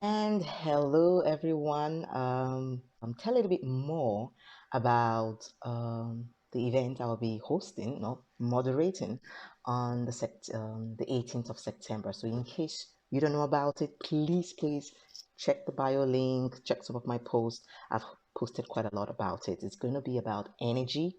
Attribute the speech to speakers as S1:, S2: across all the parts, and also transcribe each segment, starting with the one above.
S1: And hello, everyone. Tell a little bit more about the event I'll be hosting, no, moderating on the 18th of September. So, in case you don't know about it, please check the bio link, check some of my posts. I've posted quite a lot about it. It's going to be about energy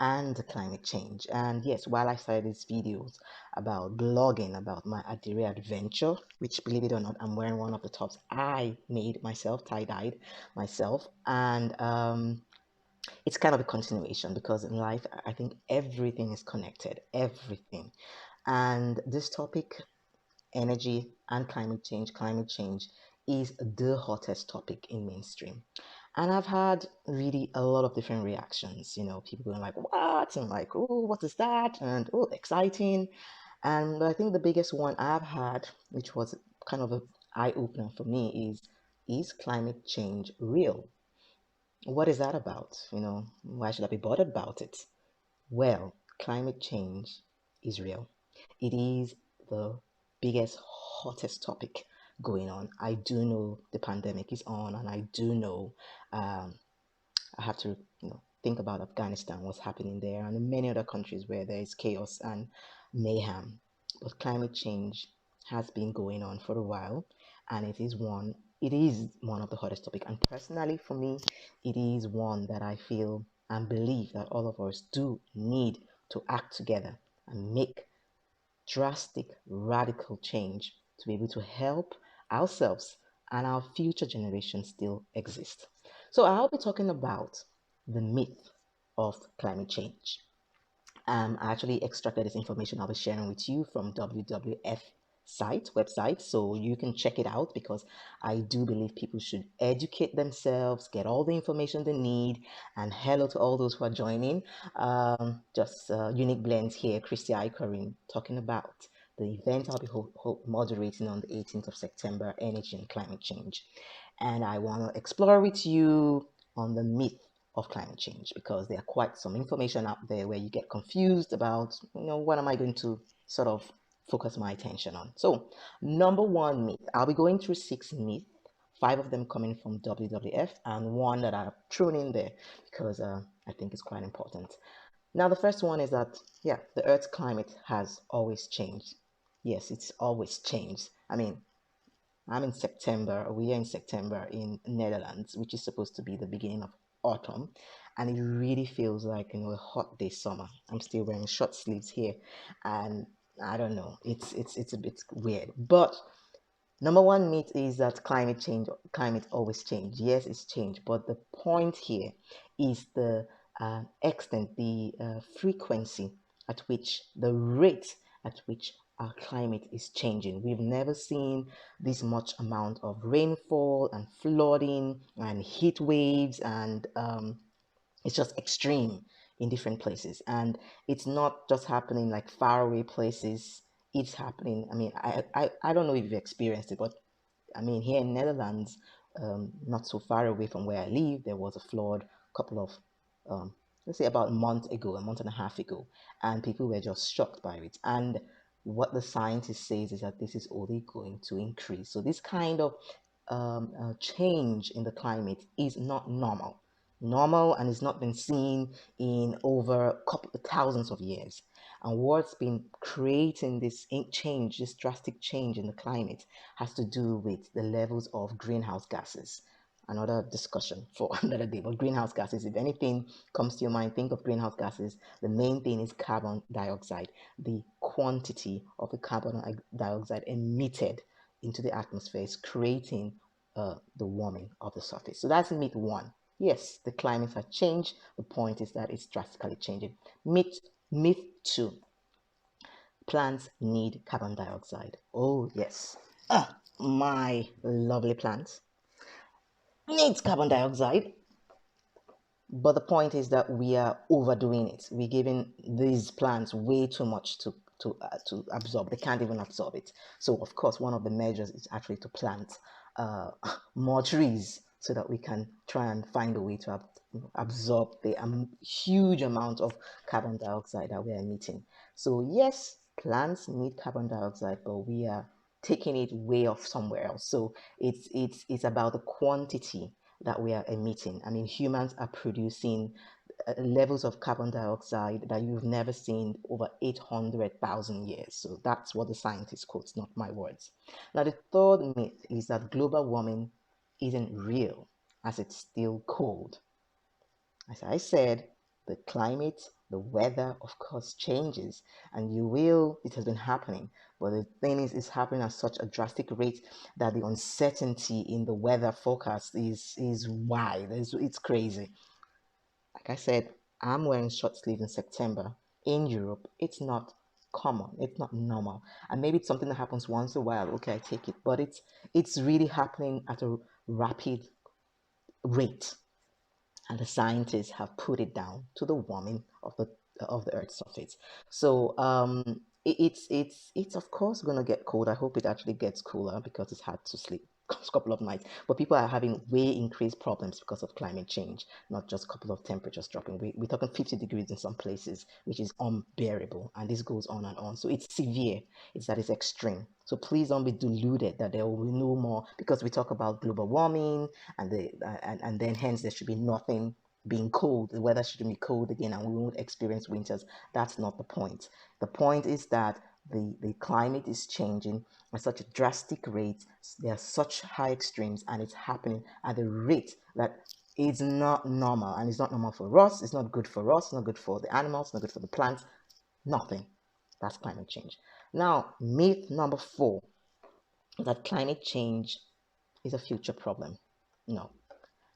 S1: and climate change. And yes, while I started these videos about blogging about my Adire adventure, which believe it or not, I'm wearing one of the tops I made myself, tie-dyed myself. And it's kind of a continuation because in life, I think everything is connected, everything. And this topic, energy and climate change is the hottest topic in mainstream. And I've had really a lot of different reactions. People going like, "What?" and like, "Oh, what is that?" and "Oh, exciting." And I think the biggest one I've had, which was kind of an eye opener for me, is climate change real? What is that about? Why should I be bothered about it? Well, climate change is real. It is the biggest, hottest topic going on. I do know the pandemic is on, and I do know um, I have to, think about Afghanistan, what's happening there, and in many other countries where there is chaos and mayhem. But climate change has been going on for a while, and it is one of the hottest topics. And personally, for me, it is one that I feel and believe that all of us do need to act together and make drastic, radical change to be able to help ourselves and our future generations still exist. So, I'll be talking about the myth of climate change. I actually extracted this information I'll be sharing with you from WWF website, so you can check it out because I do believe people should educate themselves, get all the information they need, and hello to all those who are joining. Just unique blends here, Christy Ikorin talking about the event I'll be moderating on the 18th of September, energy and climate change, and I want to explore with you on the myth of climate change because there are quite some information out there where you get confused about, what am I going to sort of focus my attention on. So, number one myth, I'll be going through six myths, five of them coming from WWF, and one that I've thrown in there because I think it's quite important. Now, the first one is that, yeah, the Earth's climate has always changed. Yes, it's always changed. We are in September in Netherlands, which is supposed to be the beginning of autumn, and it really feels like a hot day summer. I'm still wearing short sleeves here, and I don't know, it's a bit weird. But number one myth is that climate always change. Yes, it's changed, but the point here is the extent, the frequency at which, the rate at which our climate is changing. We've never seen this much amount of rainfall and flooding and heat waves, and it's just extreme in different places. And it's not just happening like faraway places. It's happening. I don't know if you've experienced it, but here in Netherlands, not so far away from where I live, there was a flood a couple of, let's say about a month and a half ago, and people were just shocked by it. And what the scientist says is that this is only going to increase. So this kind of change in the climate is not normal, and it's not been seen in over a couple of thousands of years. And what's been creating this drastic change in the climate, has to do with the levels of greenhouse gases. Another discussion for another day. But greenhouse gases, if anything comes to your mind, think of greenhouse gases. The main thing is carbon dioxide, the quantity of the carbon dioxide emitted into the atmosphere is creating the warming of the surface. So that's myth one. Yes, the climate has changed. The point is that it's drastically changing. Myth two, plants need carbon dioxide. Oh, yes. My lovely plants needs carbon dioxide. But the point is that we are overdoing it. We're giving these plants way too much to absorb. They can't even absorb it. So, of course, one of the measures is actually to plant uh, more trees so that we can try and find a way to absorb the huge amount of carbon dioxide that we are emitting. So, yes, plants need carbon dioxide, but we are taking it way off somewhere else. So it's about the quantity that we are emitting. I mean, humans are producing levels of carbon dioxide that you've never seen over 800,000 years. So that's what the scientist quotes, not my words. Now, the third myth is that global warming isn't real, as it's still cold. As I said, the climate, the weather, of course, changes, and it has been happening. But the thing is, it's happening at such a drastic rate that the uncertainty in the weather forecast is wide. It's crazy. Like I said, I'm wearing short sleeves in September. In Europe, it's not common, it's not normal. And maybe it's something that happens once in a while. Okay, I take it. But it's really happening at a rapid rate. And the scientists have put it down to the warming of the Earth's surface. So it's of course gonna get cold. I hope it actually gets cooler because it's hard to sleep a couple of nights. But people are having way increased problems because of climate change, not just a couple of temperatures dropping. We're talking 50 degrees in some places, which is unbearable, and this goes on and on. So it's severe. It's that it's extreme. So please don't be deluded that there will be no more, because we talk about global warming and then hence there should be nothing being cold. The weather shouldn't be cold again, and we won't experience winters. That's not the point. The point is that the climate is changing at such a drastic rate. There are such high extremes, and it's happening at a rate that is not normal, and it's not normal for us. It's not good for us. It's not good for the animals. Not good for the plants. Nothing. That's climate change. Now, myth number 4, that climate change is a future problem. No,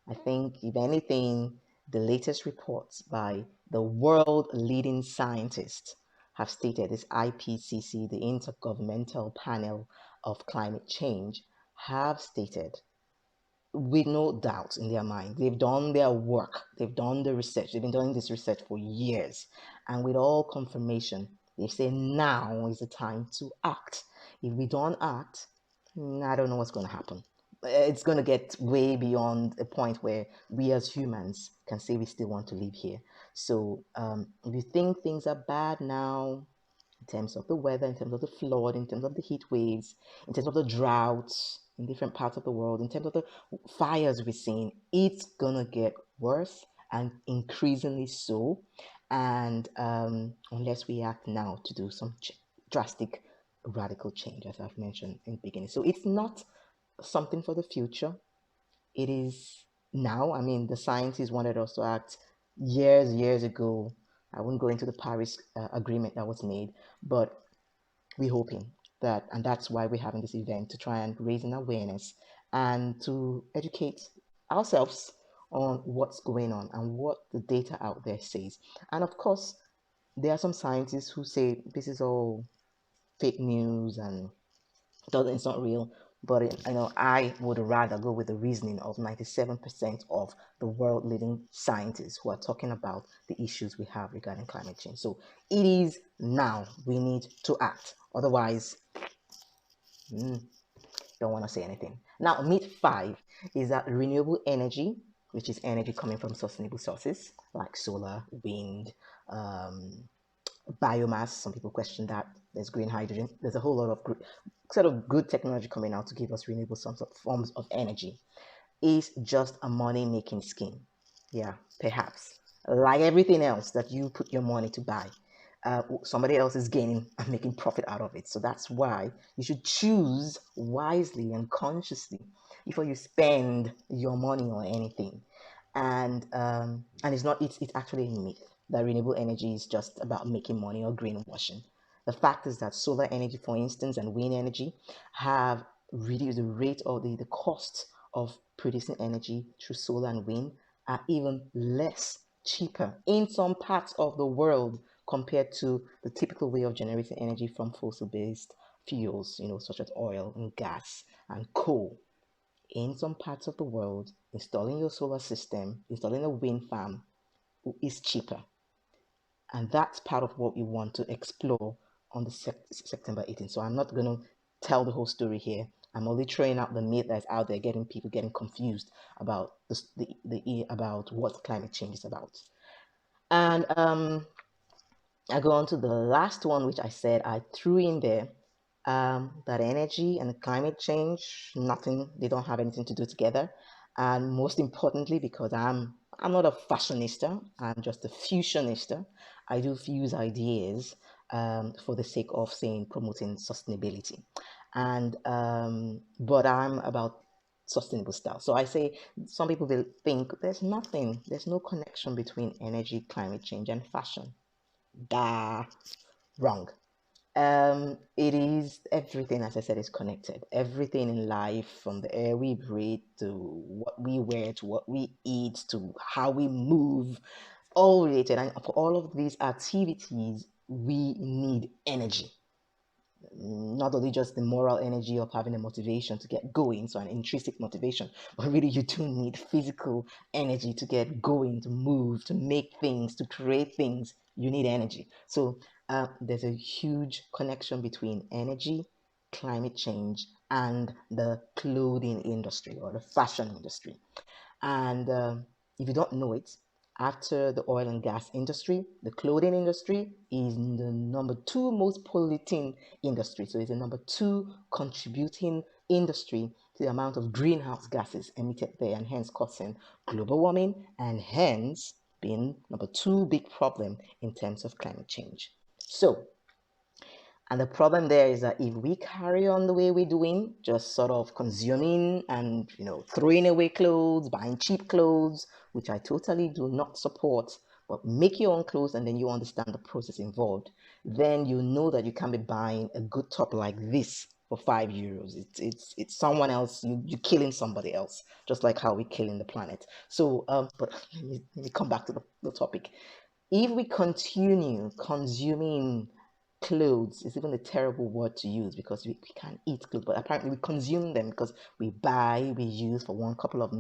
S1: I think, if anything, the latest reports by the world leading scientists have stated, this IPCC, the Intergovernmental Panel of Climate Change, have stated with no doubt in their mind. They've done their work, they've done the research, they've been doing this research for years, and with all confirmation, they say now is the time to act. If we don't act, I don't know what's going to happen. It's going to get way beyond a point where we as humans can say we still want to live here. So if you think things are bad now, in terms of the weather, in terms of the flood, in terms of the heat waves, in terms of the droughts in different parts of the world, in terms of the fires we're seeing, it's gonna get worse and increasingly so. And unless we act now to do some drastic, radical change, as I've mentioned in the beginning. So it's not something for the future. It is now. I mean, the scientists wanted us to act years ago. I won't go into the Paris agreement that was made, but we're hoping that, and that's why we're having this event, to try and raise an awareness and to educate ourselves on what's going on and what the data out there says. And of course, there are some scientists who say this is all fake news and it's not real. But I would rather go with the reasoning of 97% of the world leading scientists who are talking about the issues we have regarding climate change. So it is now we need to act. Otherwise, don't want to say anything. Now, myth 5 is that renewable energy, which is energy coming from sustainable sources like solar, wind, biomass. Some people question that. There's green hydrogen. There's a whole lot of good technology coming out to give us renewable forms of energy. Is just a money making scheme. Yeah, perhaps. Like everything else that you put your money to buy, somebody else is gaining and making profit out of it. So that's why you should choose wisely and consciously before you spend your money on anything. And it's actually a myth that renewable energy is just about making money or greenwashing. The fact is that solar energy, for instance, and wind energy have reduced the rate or the cost of producing energy through solar and wind are even less cheaper in some parts of the world compared to the typical way of generating energy from fossil-based fuels, such as oil and gas and coal. In some parts of the world, installing your solar system, installing a wind farm is cheaper. And that's part of what we want to explore on the September 18th. So I'm not going to tell the whole story here. I'm only throwing out the myth that's out there, getting people getting confused about about what climate change is about. And I go on to the last one, which I said I threw in there, that energy and climate change, nothing, they don't have anything to do together. And most importantly, because I'm not a fashionista, I'm just a fusionista. I do fuse ideas for the sake of saying promoting sustainability. And but I'm about sustainable style. So I say some people will think there's no connection between energy, climate change, and fashion. Da, wrong. It is everything, as I said, is connected. Everything in life, from the air we breathe to what we wear to what we eat to how we move, all related. And for all of these activities, we need energy, not only just the moral energy of having a motivation to get going, so an intrinsic motivation, but really you do need physical energy to get going, to move, to make things, to create things. You need energy. So there's a huge connection between energy, climate change, and the clothing industry or the fashion industry. And if you don't know it, after the oil and gas industry, the clothing industry is the number two most polluting industry. So it's the number two contributing industry to the amount of greenhouse gases emitted there, and hence causing global warming, and hence being number two big problem in terms of climate change. So and the problem there is that if we carry on the way we're doing, just sort of consuming and throwing away clothes, buying cheap clothes, which I totally do not support, but make your own clothes and then you understand the process involved, then you know that you can't be buying a good top like this for €5. It's someone else. You're killing somebody else, just like how we're killing the planet. So but let me come back to the topic. If we continue consuming clothes, it's even a terrible word to use because we can't eat clothes, but apparently we consume them because we buy, we use for one couple of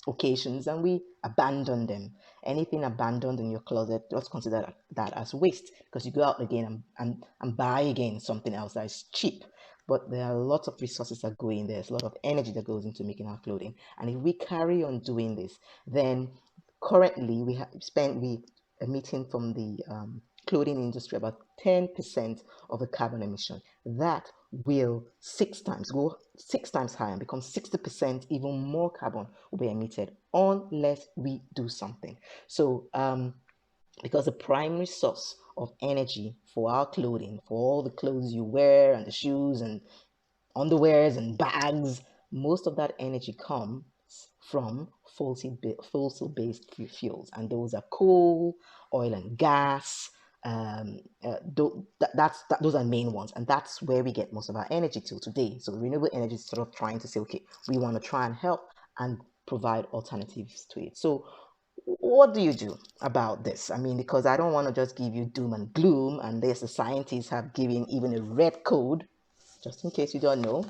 S1: occasions, and we abandon them. Anything abandoned in your closet, just consider that as waste, because you go out again and buy again something else that is cheap. But there are lots of resources that go in. There's a lot of energy that goes into making our clothing. And if we carry on doing this, then currently we emitting from the clothing industry about 10% of the carbon emission. That will go 6 times higher and become 60%. Even more carbon will be emitted unless we do something. So because the primary source of energy for our clothing, for all the clothes you wear and the shoes and underwears and bags, most of that energy comes from fossil-based fuels, and those are coal, oil and gas. Those are main ones, and that's where we get most of our energy till today. So renewable energy is sort of trying to say, okay, we want to try and help and provide alternatives to it. So what do you do about this? I mean, because I don't want to just give you doom and gloom, and there's the scientists have given even a red code, just in case you don't know,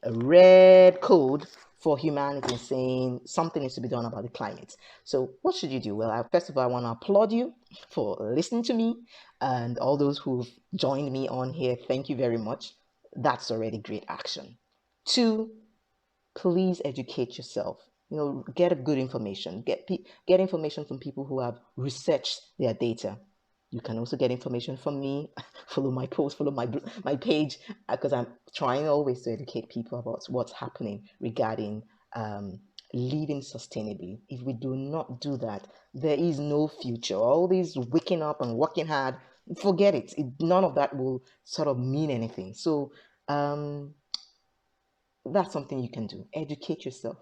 S1: a red code for humanity saying something needs to be done about the climate. So what should you do? Well, first of all, I want to applaud you for listening to me, and all those who've joined me on here. Thank you very much. That's already great action. Two, please educate yourself. Get a good information. Get information from people who have researched their data. You can also get information from me. Follow my post, follow my page, because I'm trying always to educate people about what's happening regarding living sustainably. If we do not do that, there is no future. All these waking up and working hard, forget it. None of that will sort of mean anything. So that's something you can do. Educate yourself.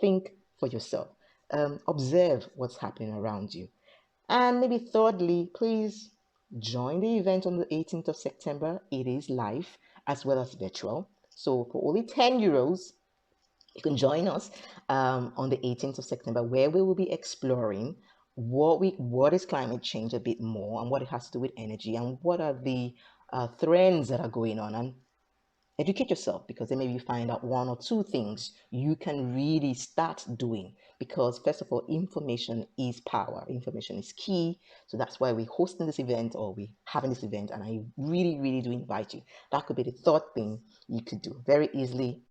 S1: Think for yourself. Observe what's happening around you. And maybe thirdly, please join the event on the 18th of September. It is live as well as virtual. So for only €10, you can join us on the 18th of September, where we will be exploring what is climate change a bit more, and what it has to do with energy, and what are the trends that are going on. And educate yourself, because then maybe you find out one or two things you can really start doing, because first of all, information is power, information is key. So that's why we're hosting this event, or we're having this event, and I really do invite you. That could be the third thing you could do very easily.